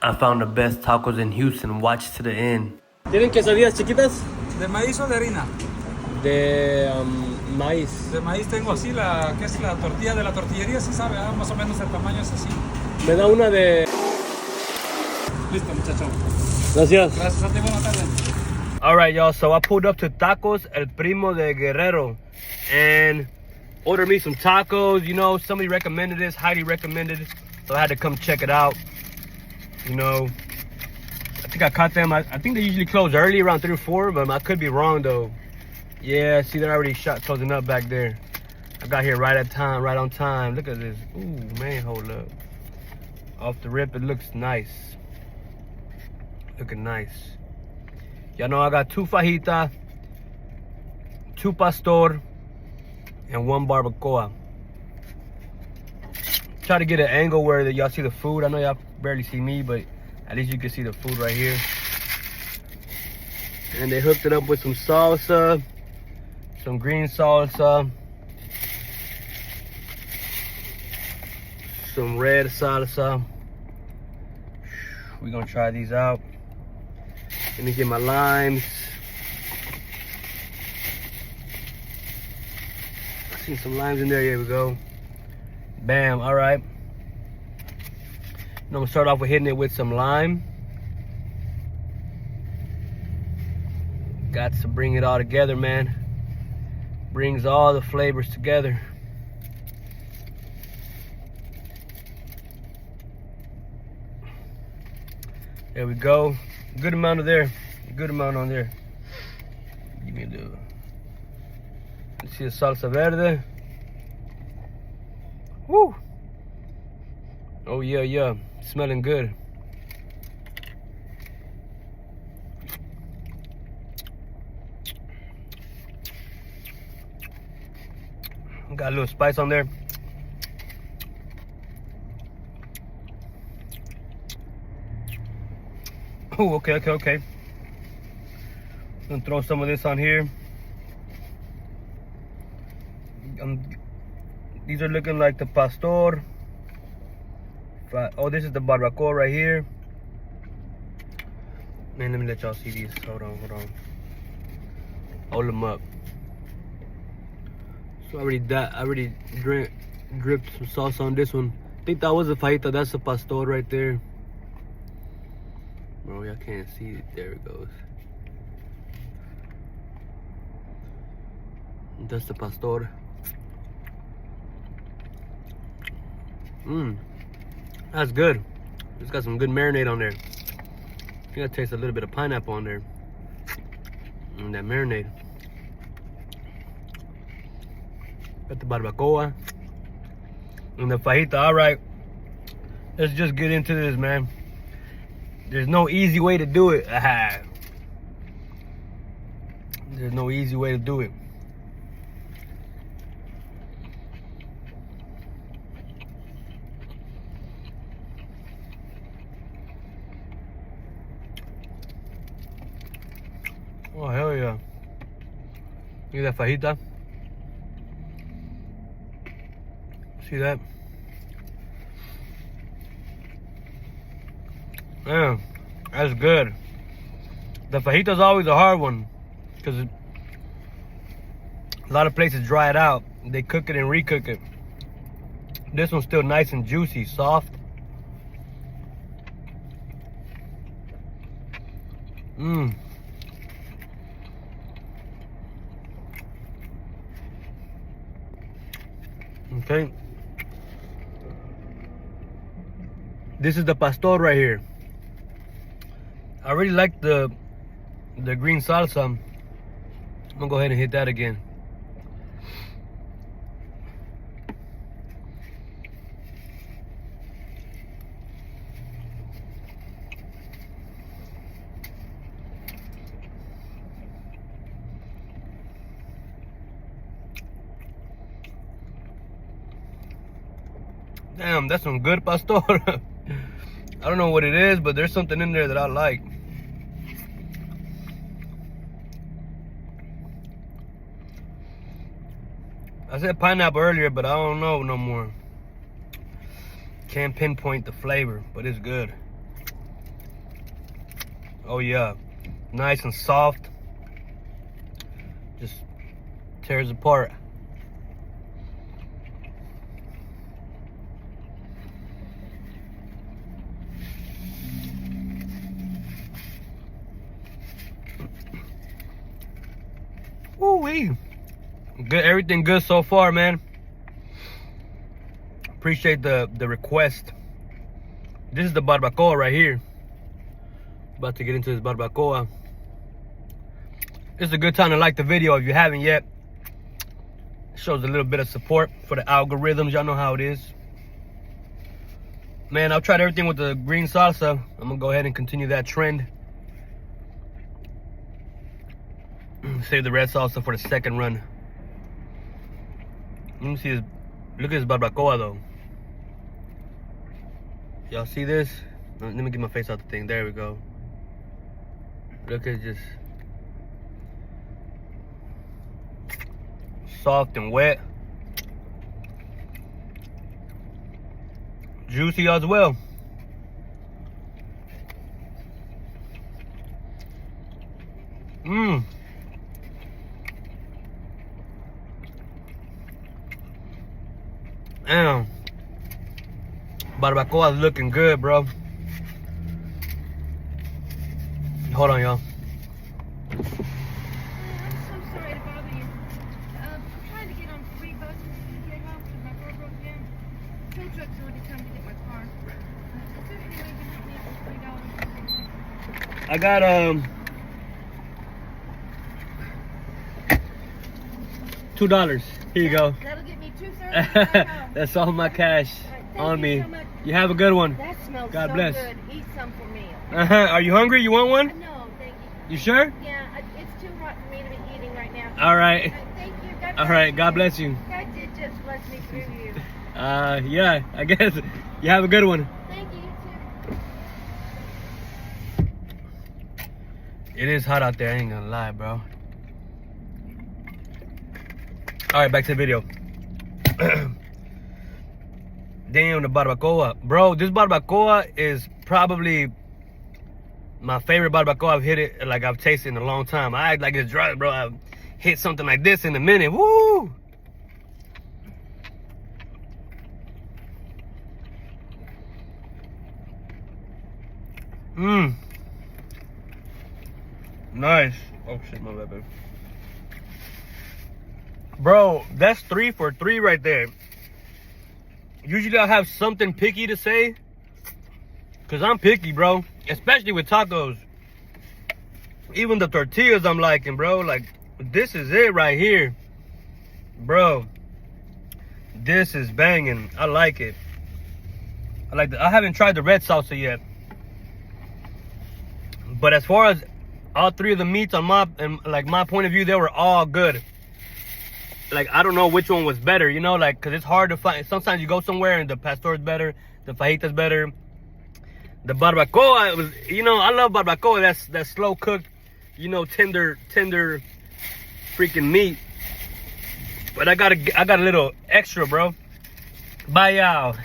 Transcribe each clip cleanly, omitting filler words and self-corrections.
I found the best tacos in Houston. Watch to the end. ¿Tienen quesadillas chiquitas? ¿De maíz o de harina? De maíz. De maíz tengo así, que es la tortilla de la tortillería, se sabe, más o menos el tamaño es así. Me da una de... Listo, muchacho. Gracias. Gracias a ti, buenas tardes. Alright, y'all, so I pulled up to Tacos El Primo de Guerrero and ordered me some tacos. You know, somebody recommended this, Heidi recommended it, so I had to come check it out. You know, I think I caught them. I think they usually close early, around 3 or 4, but I could be wrong though. Yeah, see, they're already closing up back there. I got here right on time. Look at this. Ooh, man, hold up. Off the rip, it looks nice. Looking nice. Y'all know I got 2 fajita, 2 pastor, and 1 barbacoa. Try to get an angle where y'all see the food. I know y'all barely see me, but at least you can see the food right here. And they hooked it up with some salsa, some green salsa, some red salsa. We're gonna try these out. Let me get my limes. I see some limes in there. Here we go. Bam. All right. I'm gonna start off with hitting it with some lime. Got to bring it all together, man. Brings all the flavors together. There we go. Good amount of there. Good amount on there. Give me the. Let's see the salsa verde. Woo! Oh yeah, yeah. Smelling good. Got a little spice on there. Oh, okay. Gonna throw some of this on here. These are looking like the pastor. Oh, this is the barbacoa right here. Man, let me let y'all see these. Hold on. Hold them up. So I already dripped some sauce on this one. I think that was a fajita. That's a pastor right there. Bro, y'all can't see it. There it goes. That's the pastor. That's good. It's got some good marinade on there. I think I taste a little bit of pineapple on there. And that marinade. Got the barbacoa. And the fajita. Alright. Let's just get into this, man. There's no easy way to do it. There's no easy way to do it. Oh, hell yeah. Look at that fajita. See that? Yeah, that's good. The fajita's always a hard one because a lot of places dry it out. They cook it and recook it. This one's still nice and juicy, soft. Okay. This is the pastor right here. I really like the green salsa. I'm gonna go ahead and hit that again. Damn, that's some good pastor. I don't know what it is, but there's something in there that I like. I said pineapple earlier, but I don't know no more. Can't pinpoint the flavor, but it's good. Oh yeah, nice and soft. Just tears apart. Woo-wee. Good, everything good so far, man. Appreciate the request. This is the barbacoa right here. About to get into this barbacoa. It's a good time to like the video if you haven't yet. Shows a little bit of support for the algorithms. Y'all know how it is. Man, I've tried everything with the green salsa. I'm gonna go ahead and continue that trend. Save the red salsa for the second run. Let me see this. Look at this barbacoa though. Y'all see this? Let me get my face out the thing. There we go. Look at just soft and wet. Juicy as well. Mmm. Damn. Barbacoa is looking good, bro. Hold on, y'all. I'm so sorry to bother you. I'm trying to get on 3 buses to get home because my car broke down. Tow truck's already come to get my car. Is there any way you can help me out with $3? I got $2. Here you go. That'll get me 2 services. That's all my cash Thank on you me. so much. You have a good one. That smells God so bless. good. Eat some for me. Are you hungry? You want one? No, thank you. You sure? Yeah, it's too hot for me to be eating right now. All right. Thank you. God All bless right. you. God bless you. God did just bless me through you. Yeah, I guess. You have a good one. Thank you, you too. It is hot out there. I ain't gonna lie, bro. All right, back to the video. Damn, the barbacoa. Bro, this barbacoa is probably my favorite barbacoa I've tasted in a long time. I act like it's dry, bro. I've hit something like this in a minute. Woo! Mmm. Nice. Oh shit, my bad, babe. Bro, that's 3 for 3 right there. Usually I'll have something picky to say. Cause I'm picky, bro. Especially with tacos. Even the tortillas I'm liking, bro. Like, this is it right here. Bro. This is banging. I like it. I haven't tried the red salsa yet. But as far as all 3 of the meats on my point of view, they were all good. Like, I don't know which one was better, you know, like, cause it's hard to find. Sometimes you go somewhere and the pastor is better, the fajita's better. The barbacoa was, you know, I love barbacoa. That's slow cooked, you know, tender freaking meat. But I got a little extra, bro. Bye, y'all.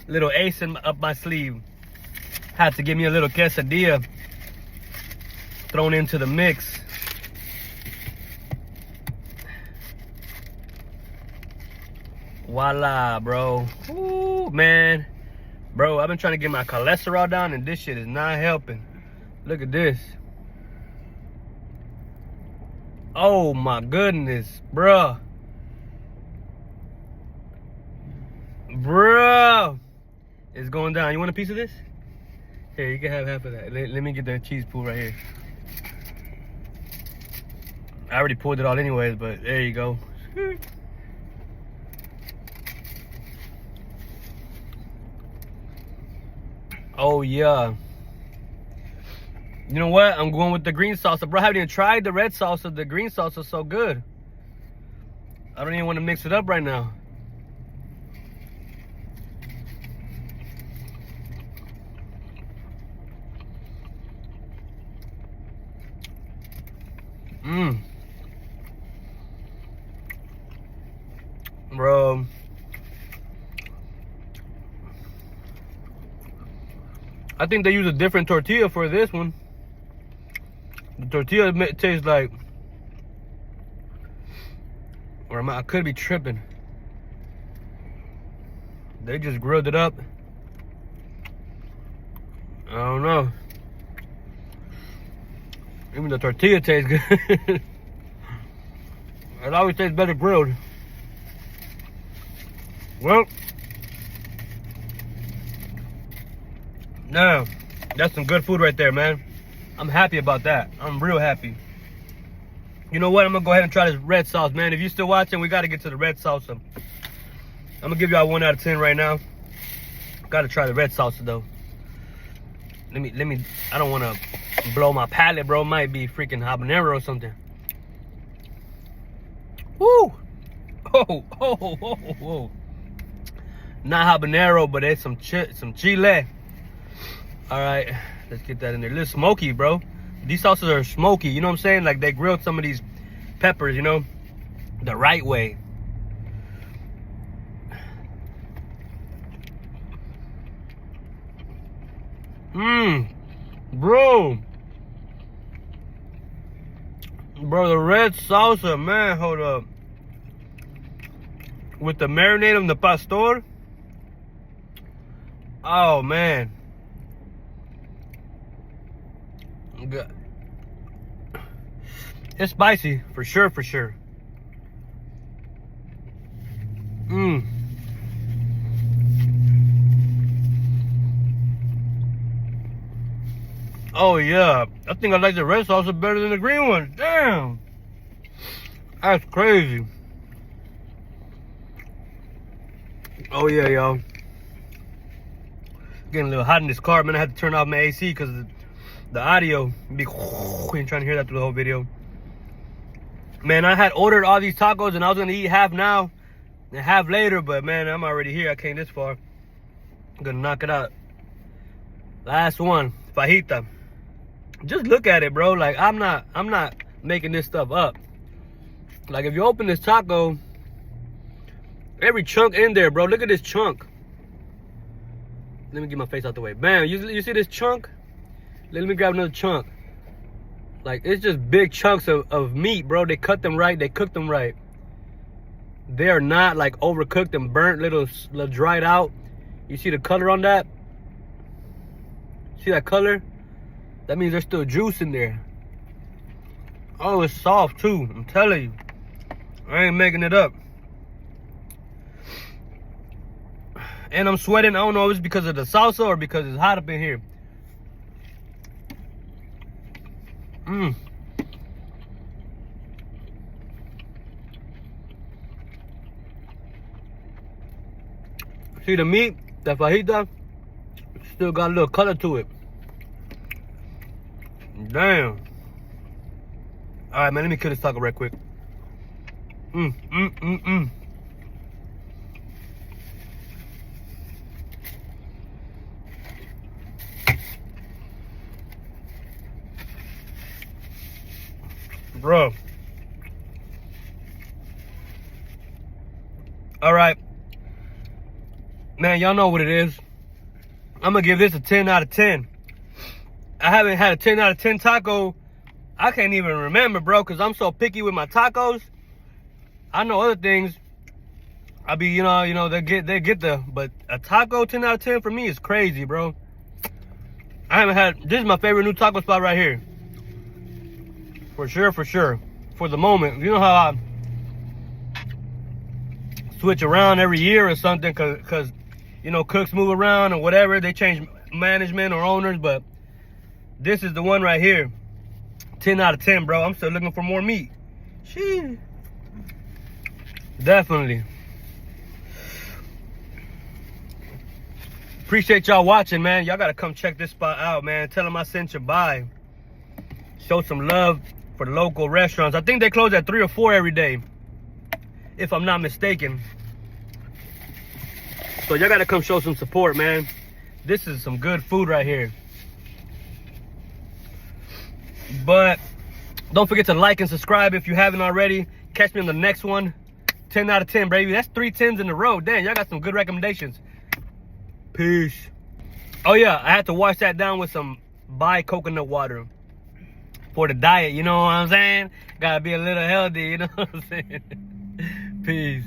Little ace up my sleeve. Had to give me a little quesadilla thrown into the mix. Voila, bro. Ooh, man. Bro, I've been trying to get my cholesterol down and this shit is not helping. Look at this. Oh my goodness, bruh. Bruh. It's going down. You want a piece of this? Here, you can have half of that. Let me get the cheese pool right here. I already pulled it all anyways, but there you go. Oh yeah. You know what? I'm going with the green salsa, bro. I haven't even tried the red salsa. The green salsa is so good. I don't even want to mix it up right now. Mmm. Bro. I think they use a different tortilla for this one. The tortilla tastes like, or I could be tripping. They just grilled it up. I don't know. Even the tortilla tastes good. It always tastes better grilled. Well, now that's some good food right there, man. I'm happy about that. I'm real happy. You know what? I'm gonna go ahead and try this red sauce, man. If you're still watching, we gotta get to the red salsa. I'm gonna give y'all 1 out of 10 right now. Gotta try the red salsa though. Let me. I don't wanna blow my palate, bro. It might be freaking habanero or something. Woo! Oh. Not habanero, but it's some chile. All right, let's get that in there. A little smoky, bro. These sauces are smoky, you know what I'm saying? Like they grilled some of these peppers, you know, the right way. Bro. Bro, the red salsa, man, hold up. With the marinade of the pastor. Oh, man. Good. It's spicy, for sure. Oh yeah, I think I like the red salsa better than the green one. Damn, that's crazy. Oh yeah, y'all. Getting a little hot in this car, man. I had to turn off my AC because the audio be ain't trying to hear that through the whole video. Man, I had ordered all these tacos and I was gonna eat half now and half later, but man, I'm already here. I came this far. I'm gonna knock it out. Last one, fajita. Just look at it, bro. Like I'm not making this stuff up. Like if you open this taco, every chunk in there, bro. Look at this chunk. Let me get my face out the way. Bam, you see this chunk? Let me grab another chunk. Like it's just big chunks of meat, bro. They cut them right, they cook them right. They are not like overcooked and burnt, little dried out. You see the color on that? See that color? That means there's still juice in there. Oh, it's soft too, I'm telling you. I ain't making it up. And I'm sweating. I don't know if it's because of the salsa or because it's hot up in here. See the meat, that fajita, still got a little color to it. Damn. All right, man, let me kill this taco right quick. Bro. All right. Man, y'all know what it is. I'm gonna give this a 10 out of 10. I haven't had a 10 out of 10 taco. I can't even remember, bro, because I'm so picky with my tacos. I know other things. I be, you know, they get the, but a taco 10 out of 10 for me is crazy, bro. I haven't had, this is my favorite new taco spot right here. For sure. For the moment. You know how I switch around every year or something because you know, cooks move around or whatever. They change management or owners, but this is the one right here. 10 out of 10, bro. I'm still looking for more meat. Shit. Definitely. Appreciate y'all watching, man. Y'all gotta come check this spot out, man. Tell them I sent you by. Show some love for the local restaurants. I think they close at 3 or 4 every day, if I'm not mistaken. So y'all gotta come show some support, man. This is some good food right here. But don't forget to like and subscribe if you haven't already. Catch me on the next one. 10 out of 10, baby. That's 3 10s in a row. Damn, y'all got some good recommendations. Peace. Oh yeah, I had to wash that down with some Bai coconut water. for the diet, you know what I'm saying? Gotta be a little healthy, you know what I'm saying? Peace.